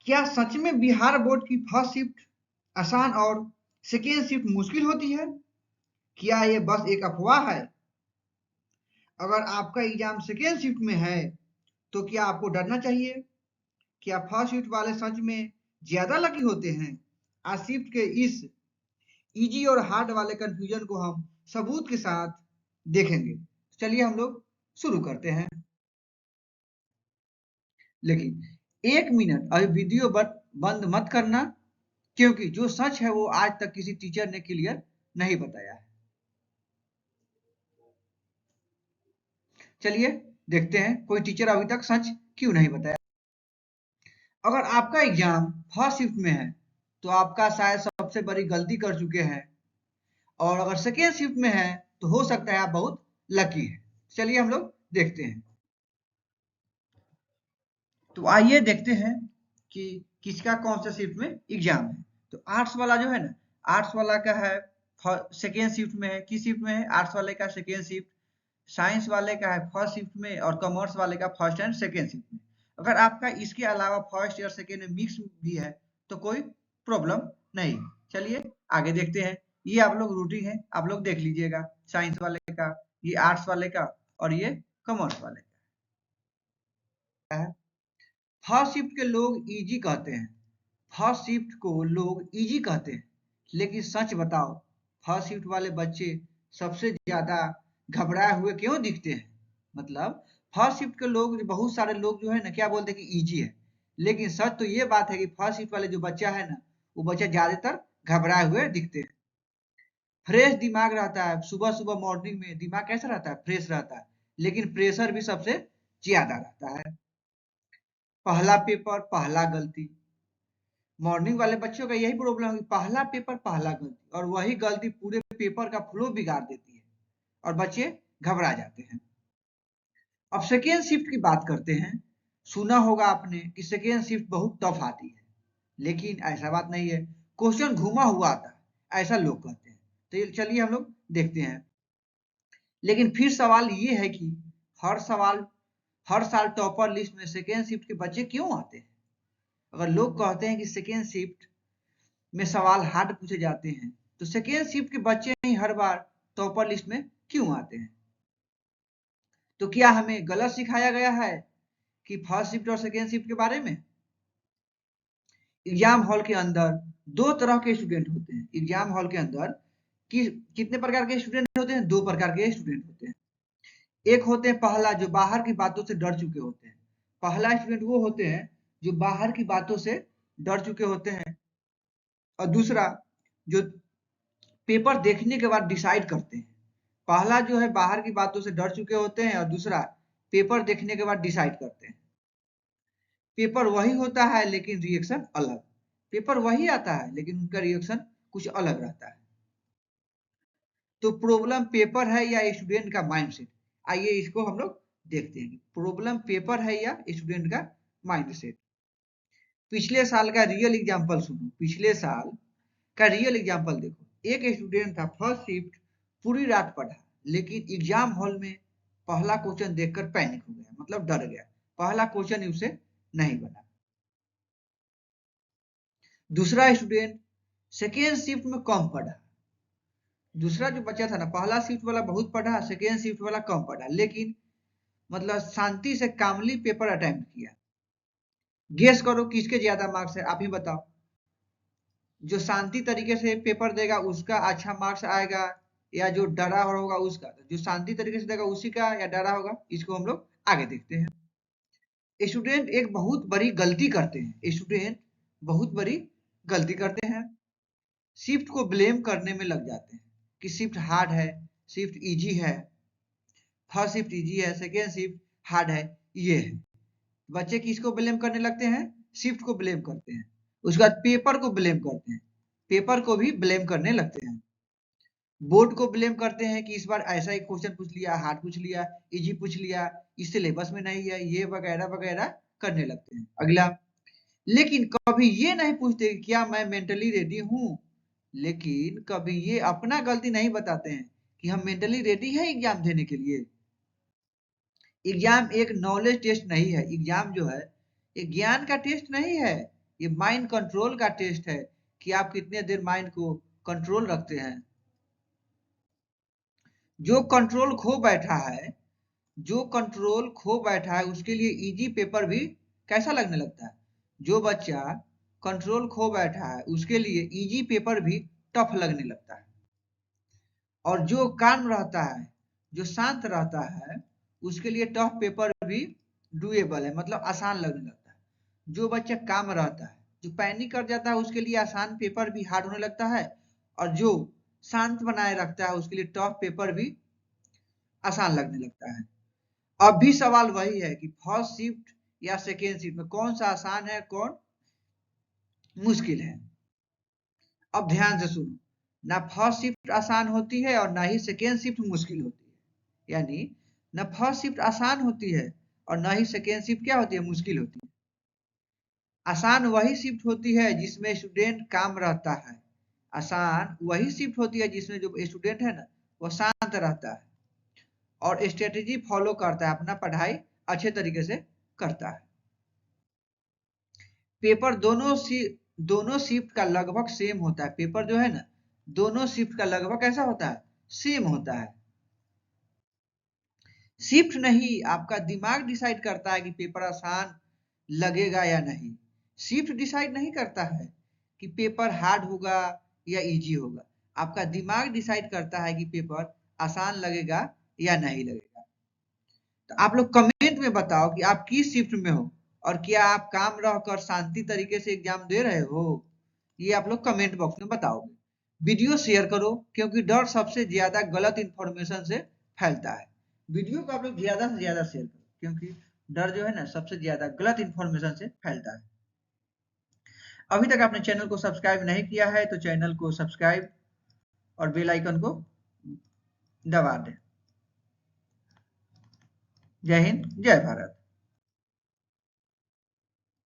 क्या सच में बिहार बोर्ड की फर्स्ट शिफ्ट आसान और सेकेंड शिफ्ट मुश्किल होती है? क्या ये बस एक अफवाह है? अगर आपका एग्जाम सेकेंड शिफ्ट में है तो क्या आपको डरना चाहिए? क्या फर्स्ट शिफ्ट वाले सच में ज्यादा लकी होते हैं? आज शिफ्ट के इस इजी और हार्ड वाले कंफ्यूजन को हम सबूत के साथ देखेंगे। चलिए हम लोग शुरू करते हैं। लेकिन एक मिनट, अभी वीडियो बंद मत करना, क्योंकि जो सच है वो आज तक किसी टीचर ने क्लियर नहीं बताया है। चलिए देखते हैं कोई टीचर अभी तक सच क्यों नहीं बताया। अगर आपका एग्जाम फर्स्ट शिफ्ट में है तो आपका शायद सबसे बड़ी गलती कर चुके हैं, और अगर सेकेंड शिफ्ट में है तो हो सकता है आप बहुत लकी है। चलिए हम लोग देखते हैं। तो आइए देखते हैं कि किसका कौन सा शिफ्ट में एग्जाम है। तो आर्ट्स वाला जो है ना, आर्ट्स वाला का है सेकेंड शिफ्ट में है। किस शिफ्ट में है? आर्ट्स वाले का सेकेंड शिफ्ट। साइंस वाले का है फर्स्ट शिफ्ट में, और कॉमर्स वाले का फर्स्ट एंड सेकेंड शिफ्ट में। अगर आपका इसके अलावा फर्स्ट या सेकेंड में मिक्स भी है तो कोई प्रॉब्लम नहीं। चलिए आगे देखते हैं। ये आप लोग रूटीन है, आप लोग देख लीजिएगा। साइंस वाले का, ये आर्ट्स वाले का, और ये कॉमर्स वाले का है। फर्स्ट शिफ्ट के लोग इजी कहते हैं, फर्स्ट शिफ्ट को लोग इजी कहते हैं, लेकिन सच बताओ, फर्स्ट शिफ्ट वाले बच्चे सबसे ज्यादा घबराए हुए क्यों दिखते हैं? मतलब फर्स्ट शिफ्ट के लोग, बहुत सारे लोग जो है ना, क्या बोलते हैं कि इजी है, लेकिन सच तो ये बात है कि फर्स्ट शिफ्ट वाले जो बच्चा है ना, वो बच्चा ज्यादातर घबराए हुए दिखते हैं। फ्रेश दिमाग रहता है, सुबह सुबह मॉर्निंग में दिमाग कैसा रहता है? फ्रेश रहता है, लेकिन प्रेशर भी सबसे ज्यादा रहता है। पहला पेपर पहला गलती, मॉर्निंग वाले बच्चों का यही प्रॉब्लम है कि पहला पेपर पहला गलती, और वही गलती पूरे पेपर का फ्लो बिगाड़ देती है और बच्चे घबरा जाते हैं। अब सेकेंड शिफ्ट की बात करते हैं। सुना होगा आपने कि सेकेंड शिफ्ट बहुत टफ आती है, लेकिन ऐसा बात नहीं है। क्वेश्चन घुमा हुआ आता है, ऐसा लोग कहते हैं। तो चलिए हम लोग देखते हैं। लेकिन फिर सवाल ये है कि हर साल टॉपर लिस्ट में सेकेंड शिफ्ट के बच्चे क्यों आते हैं? अगर लोग कहते हैं कि सेकेंड शिफ्ट में सवाल हार्ड पूछे जाते हैं, तो सेकेंड शिफ्ट के बच्चे ही हर बार टॉपर लिस्ट में क्यों आते हैं? तो क्या हमें गलत सिखाया गया है कि फर्स्ट शिफ्ट और सेकेंड शिफ्ट के बारे में? एग्जाम हॉल के अंदर दो तरह के स्टूडेंट होते हैं। एग्जाम हॉल के अंदर कितने प्रकार के स्टूडेंट होते हैं? दो प्रकार के स्टूडेंट होते हैं। एक होते हैं पहला, जो बाहर की बातों से डर चुके होते हैं। पहला स्टूडेंट वो होते हैं जो बाहर की बातों से डर चुके होते हैं, और दूसरा जो पेपर देखने के बाद डिसाइड करते हैं। पहला जो है बाहर की बातों से डर चुके होते हैं, और दूसरा पेपर देखने के बाद डिसाइड करते हैं। पेपर वही होता है लेकिन रिएक्शन अलग। पेपर वही आता है लेकिन उनका रिएक्शन कुछ अलग रहता है। तो प्रॉब्लम पेपर है या स्टूडेंट का माइंडसेट? आइए इसको हम लोग देखते हैं। प्रॉब्लम पेपर है या स्टूडेंट का माइंडसेट? पिछले साल का रियल एग्जांपल सुनो, पिछले साल का रियल एग्जांपल देखो। एक स्टूडेंट था फर्स्ट शिफ्ट, पूरी रात पढ़ा, लेकिन एग्जाम हॉल में पहला क्वेश्चन देखकर पैनिक हो गया, मतलब डर गया। पहला क्वेश्चन ही उसे नहीं बना। दूसरा स्टूडेंट सेकेंड शिफ्ट में कम पढ़ा। दूसरा जो बच्चा था ना, पहला शिफ्ट वाला बहुत पढ़ा, सेकेंड शिफ्ट वाला कम पढ़ा, लेकिन मतलब शांति से कामली पेपर अटेम्प्ट किया। गेस करो किसके ज्यादा मार्क्स है, आप ही बताओ। जो शांति तरीके से पेपर देगा उसका अच्छा मार्क्स आएगा, या जो डरा होगा उसका? जो शांति तरीके से देगा उसी का, या डरा होगा? इसको हम लोग आगे देखते हैं। स्टूडेंट एक बहुत बड़ी गलती करते हैं, स्टूडेंट बहुत बड़ी गलती करते हैं। शिफ्ट को ब्लेम करने में लग जाते हैं कि शिफ्ट हार्ड है, शिफ्ट इजी है, फर्स्ट शिफ्ट इजी है, सेकेंड शिफ्ट हार्ड है। ये है, बच्चे किसको ब्लेम करने लगते हैं? शिफ्ट को ब्लेम करते हैं। उसके बाद पेपर को ब्लेम करते हैं, पेपर को भी ब्लेम करने लगते हैं। बोर्ड को ब्लेम करते हैं कि इस बार ऐसा ही क्वेश्चन पूछ लिया, हार्ड पूछ लिया, इजी पूछ लिया, इस सिलेबस में नहीं है, ये वगैरह वगैरह करने लगते हैं। अगला, लेकिन कभी ये नहीं पूछते कि क्या मैं मेंटली रेडी हूँ। लेकिन कभी ये अपना गलती नहीं बताते हैं कि हम मेंटली रेडी है एग्जाम देने के लिए। एग्जाम एक नॉलेज टेस्ट नहीं है, एग्जाम जो है एक ज्ञान का टेस्ट नहीं है। ये माइंड कंट्रोल का टेस्ट है कि आप कितने देर माइंड को कंट्रोल रखते हैं। जो कंट्रोल खो बैठा है, जो कंट्रोल खो बैठा है उसके लिए इजी पेपर भी कैसा लगने लगता है। जो बच्चा कंट्रोल खो बैठा है उसके लिए इजी पेपर भी टफ लगने लगता है। और जो काम रहता है, जो शांत रहता है, उसके लिए टफ पेपर भी डुएबल है, मतलब आसान लगने लगता है। जो बच्चा काम रहता है, जो पैनिक कर जाता है, उसके लिए आसान पेपर भी हार्ड होने लगता है। और जो शांत बनाए रखता है उसके लिए टफ पेपर भी आसान लगने लगता है। अब भी सवाल वही है कि फर्स्ट शिफ्ट या सेकेंड शिफ्ट में कौन सा आसान है, कौन मुश्किल है। अब ध्यान से सुनो, ना फर्स्ट शिफ्ट आसान होती है और ना ही सेकेंड शिफ्ट मुश्किल होती है। यानी ना फर्स्ट शिफ्ट आसान होती है और ना ही सेकेंड शिफ्ट क्या होती है, मुश्किल होती है। आसान वही शिफ्ट होती है जिसमें स्टूडेंट काम रहता है। आसान वही शिफ्ट होती है जिसमें जो स्टूडेंट है ना वो शांत रहता है और स्ट्रेटेजी फॉलो करता है, अपना पढ़ाई अच्छे तरीके से करता है। पेपर दोनों शिफ्ट का लगभग सेम होता है। पेपर जो है ना दोनों शिफ्ट का लगभग कैसा होता है, सेम होता है। शिफ्ट नहीं, आपका दिमाग डिसाइड करता है कि पेपर आसान लगेगा या नहीं। शिफ्ट डिसाइड नहीं करता है कि पेपर हार्ड होगा या इजी होगा। आपका दिमाग डिसाइड करता है कि पेपर आसान लगेगा या नहीं लगेगा। तो आप लोग कमेंट में बताओ कि आप किस शिफ्ट में हो और क्या आप काम रहकर शांति तरीके से एग्जाम दे रहे हो। ये आप लोग कमेंट बॉक्स में बताओगे। वीडियो शेयर करो क्योंकि डर सबसे ज्यादा गलत इंफॉर्मेशन से फैलता है। वीडियो को आप लोग ज्यादा से ज्यादा शेयर करो क्योंकि डर जो है ना सबसे ज्यादा गलत इंफॉर्मेशन से फैलता है। अभी तक आपने चैनल को सब्सक्राइब नहीं किया है तो चैनल को सब्सक्राइब और बेल आइकन को दबा दें। जय हिंद, जय भारत।